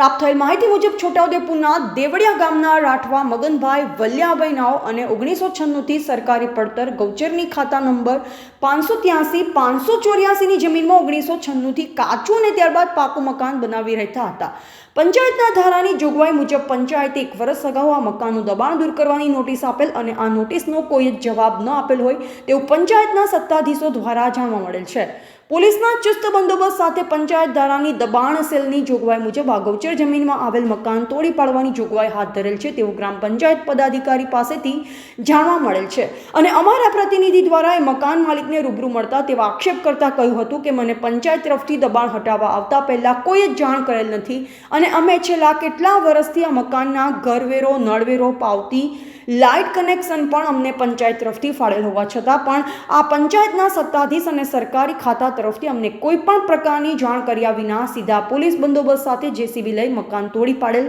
પ્રાપ્ત થયેલ માહિતી મુજબ છોટાઉદેપુરના દેવળિયા ગામના રાઠવા મગનભાઈ વલ્યાભાઈ નાઓ અને 1996થી સરકારી પડતર ગૌચરની ખાતા નંબર 583 584ની જમીનમાં 1996થી કાચું અને ત્યારબાદ પાકું મકાન બનાવી રહેતા હતા. પંચાયતના ધારાની જોગવાઈ મુજબ પંચાયતે 1 વર્ષ અગાઉ આ મકાનનું દબાણ દૂર કરવાની નોટિસ આપેલ અને આ નોટિસનો કોઈ જ જવાબ ન આપેલ હોય તેવું પંચાયતના સત્તાધીશો દ્વારા જાણવા મળેલ છે. પોલીસના ચુસ્ત બંદોબસ્ત સાથે પંચાયત ધારાની દબાણ સેલની જોગવાઈ મુજબ આ ગૌચર જમીનમાં આવેલ મકાન તોડી પાડવાની જોગવાઈ હાથ ધરેલ છે તેવું ગ્રામ પંચાયત પદાધિકારી પાસેથી જાણવા મળેલ છે. અને અમારા પ્રતિનિધિ દ્વારા એ મકાન માલિકને રૂબરૂ મળતા તેવા આક્ષેપ કરતા કહ્યું હતું કે મને પંચાયત તરફથી દબાણ હટાવવા આવતા પહેલા કોઈ જ જાણ કરેલ નથી અને અમે છેલ્લા કેટલા વર્ષથી આ મકાનના ઘરવેરો, નળવેરો, પાવતી, લાઇટ કનેક્શન પણ અમને પંચાયત તરફથી ફાળેલ હોવા છતાં પણ આ પંચાયતના સત્તાધીશ અને સરકારી ખાતા તરફથી અમને કોઈ પણ પ્રકારની જાણ કર્યા વિના સીધા પોલીસ બંદોબસ્ત સાથે જેસીબી લઈ મકાન તોડી પાડેલ.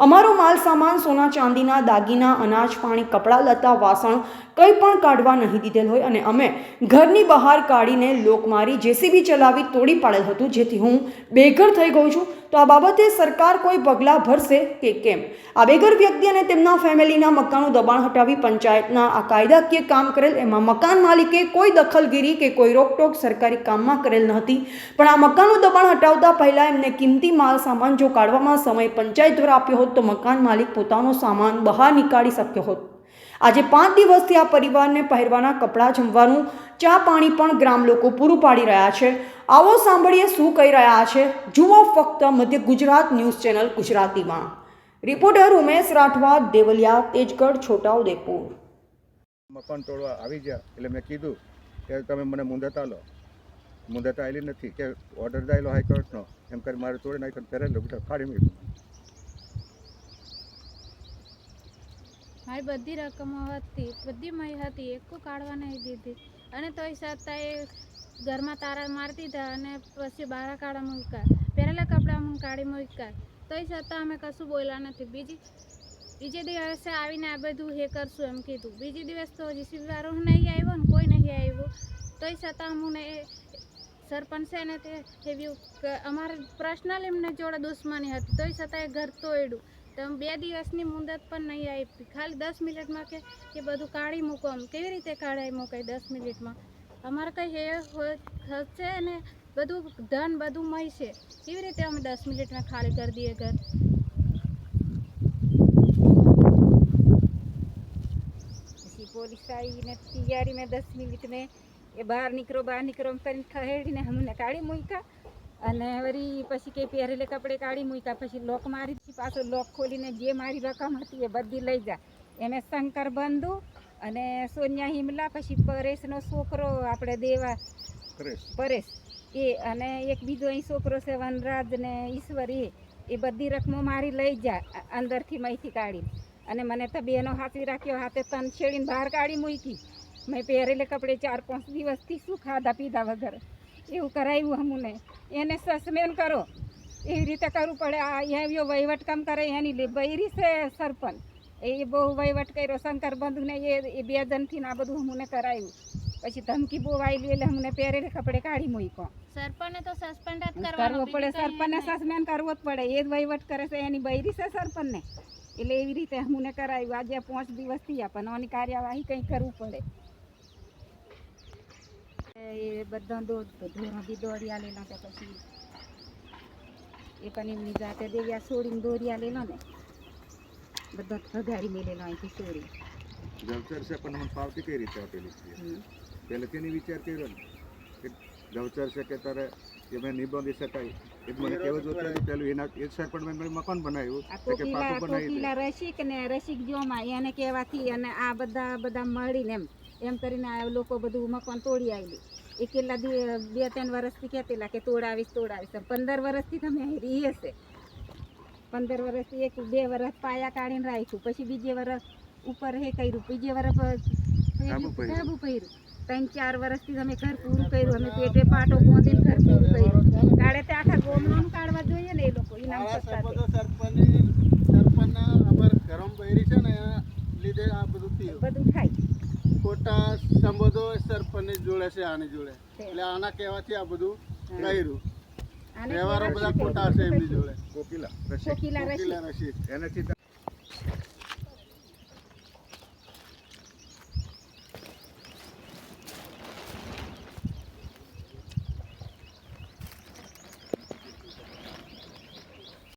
અમારો માલ સામાન, સોના ચાંદીના દાગીના, અનાજ પાણી, કપડાં લત્તા, વાસણ કંઈ પણ કાઢવા નહીં દીધેલ હોય અને અમે ઘરની બહાર કાઢીને લોક મારી જેસીબી ચલાવી તોડી પાડેલ હતું, જેથી હું બેઘર થઈ ગયો છું. તો આ બાબતે સરકાર કોઈ પગલાં ભરશે કે કેમ? આ બેઘર વ્યક્તિ અને તેમના ફેમિલીના મકાનનું દબાણ હટાવી પંચાયતના આ કાયદાકીય કામ કરેલ, એમાં મકાન માલિકે કોઈ દખલગીરી કે કોઈ રોકટોક સરકારી કામમાં કરેલ ન હતી. પણ આ મકાનનું દબાણ હટાવતા પહેલા એમને કિંમતી માલ સામાન જો કાઢવામાં સમય પંચાયત દ્વારા આપ્યો હોત તો મકાન માલિક પોતાનો સામાન બહાર નીકાળી શક્યો હોત. આજે 5 દિવસથી આ પરિવારને પહેરવાના કપડાં, જમવાનું, ચા પાણી પણ ગ્રામ લોકો પૂરું પાડી રહ્યા છે. આવો સાંભળીએ શું કહી રહ્યા છે. જુઓ ફક્ત મધ્ય ગુજરાત ન્યૂઝ ચેનલ ગુજરાતીમાં. રિપોર્ટર ઉમેશ રાઠવા, દેવલિયા, તેજગઢ, છોટાઉદેપુર. મકાન તોડવા આવી ગયા એટલે મેં કીધું કે તમે મને મુદત આલો. મુદત આવેલી નથી કે ઓર્ડર દાયેલો હાઈકોર્ટનો એમ કરી મારે તોડી નાખ્યો, પહેરેલો બધા કાઢી મૂક્યું. મારી બધી રકમો હતી, બધી મય હતી, એકું કાઢવા નહીં દીધી અને તોય છતાં એ ઘરમાં તારા મારી દીધા અને પછી બહાર કાઢવા મૂક્યા. પહેરેલા કપડાં હું કાઢી મૂક્યા, તોય છતાં અમે કશું બોલ્યા નથી. બીજે દિવસે આવીને આ બધું હે કરશું એમ કીધું. બીજે દિવસ તો જીસીબી વાળો નહીં આવ્યો ને કોઈ નહીં આવ્યું, તોય છતાં અમને સરપંચ છે ને તે એવી અમારે પર્સનલ એમને જોડે દુશ્મની હતી, તોય છતાં એ ઘર તોડ્યું. તો 2 દિવસની મુદત પણ નહીં આપી, ખાલી 10 મિનિટમાં કે બધું કાઢી મૂકો. આમ કેવી રીતે કાઢાઈ મૂકાય 10 મિનિટમાં? અમારે કંઈ હે છે ને બધું ધન બધું મય છે, કેવી રીતે અમે 10 મિનિટમાં ખાલી કરી દઈએ ઘર? પછી પોલીસ આવીને તૈયારી મેં 10 મિનિટ મેં એ બહાર નીકળો કરીને ખહેડીને અમને કાઢી મૂક્યા અને વળી પછી કે પહેરેલે કપડે કાઢી મૂક્યા. પછી લોક મારી પાછો લોક ખોલીને જે મારી રકમ હતી એ બધી લઈ જા. એને શંકર બંધુ અને સોનિયા હિમલા, પછી પરેશનો છોકરો આપણે દેવા પરેશ એ, અને એક બીજો અહીં છોકરો છે વનરાજ ને ઈશ્વર, એ બધી રકમો મારી લઈ જા અંદરથી મહીથી કાઢી. અને મને તો બેનો હાથી રાખ્યો, હાથે તન છેડીને બહાર કાઢી મૂકી. મેં પહેરેલે કપડે 4-5 દિવસથી શું ખાધા પીધા વગર એવું કરાવ્યું અમને. એને સસ્પેન્ડ કરો, એવી રીતે કરવું પડે. આ એવો વહીવટ કામ કરે એની બૈરી છે સરપંચ, એ બહુ વહીવટ કર્યો. શંકર બંધુને એ 2 જણથી આ બધું અમને કરાવ્યું. પછી ધમકી બહુ આવેલી એટલે અમને પહેરેલે કપડે કાઢી મૂક્યો. સરપંચને તો સસ્પેન્ડ જ કરવો પડે, સરપંચને સસ્પેન્ડ કરવો જ પડે. એ જ વહીવટ કરે છે, એની બૈરી છે સરપંચને, એટલે એવી રીતે અમને કરાવ્યું. આજે 5 દિવસ થયા પણ આની કાર્યવાહી કંઈ કરવું પડે. એ બધા ધોરણ બી દોડ્યા લેલા, તો પછી એ પણ એમની જાતે દેવ્યા છોડીને દોર્યા લેલો ને બધા ભગાડી મેલેલો અહીંથી છોડી. ગૌચર છે પણ મને પાવતી કઈ રીતે આપેલી છે? પહેલે તેની વિચાર કર્યો ને કે ગૌચર છે કે તારે એમને નિબંધી શકાય, એ મને કેવું જોતું પેલું એના એ સરપંચ મેં મકાન બનાવ્યું કે પાકું બનાવી રસિક ને રસિક જોમાં એને કહેવાથી અને આ બધા મળીને એમ કરીને આ લોકો બધું મકાન તોડી આવેલી. એ કેટલા 2-3 વર્ષથી કહેતેલા કે તોડાવીશ. 15 વર્ષથી તમે રહી હશે. 15 વર્ષથી 1-2 વર્ષ પાયા કાઢીને રાખ્યું, પછી બીજે વર્ષ ઉપર હે કર્યું, બીજે વર્ષ ધાબુ પહેર્યું. 3-4 વર્ષથી તમે ઘર પૂરું કર્યું. અમે પેટે પાટો બાંધીને ઘર પૂરું કર્યું. કાઢે તે આખા ગોમનું કાઢવા જોઈએ ને એ લોકો ઇનામ કરતા. સરપંચના અમાર ગરમ બૈરી છે ને એના લીધે આ બધું થાય. ખોટા સંબંધો સરપંચની જોડે છે આની જોડે, એટલે આના કહેવાથી આ બધું કર્યું. આને વ્યવહારો બધા કેવાય ખોટા હશે એમની જોડે. કોકિલા રસિક કોકિલા રસી કોકિલા રશીદ. એનાથી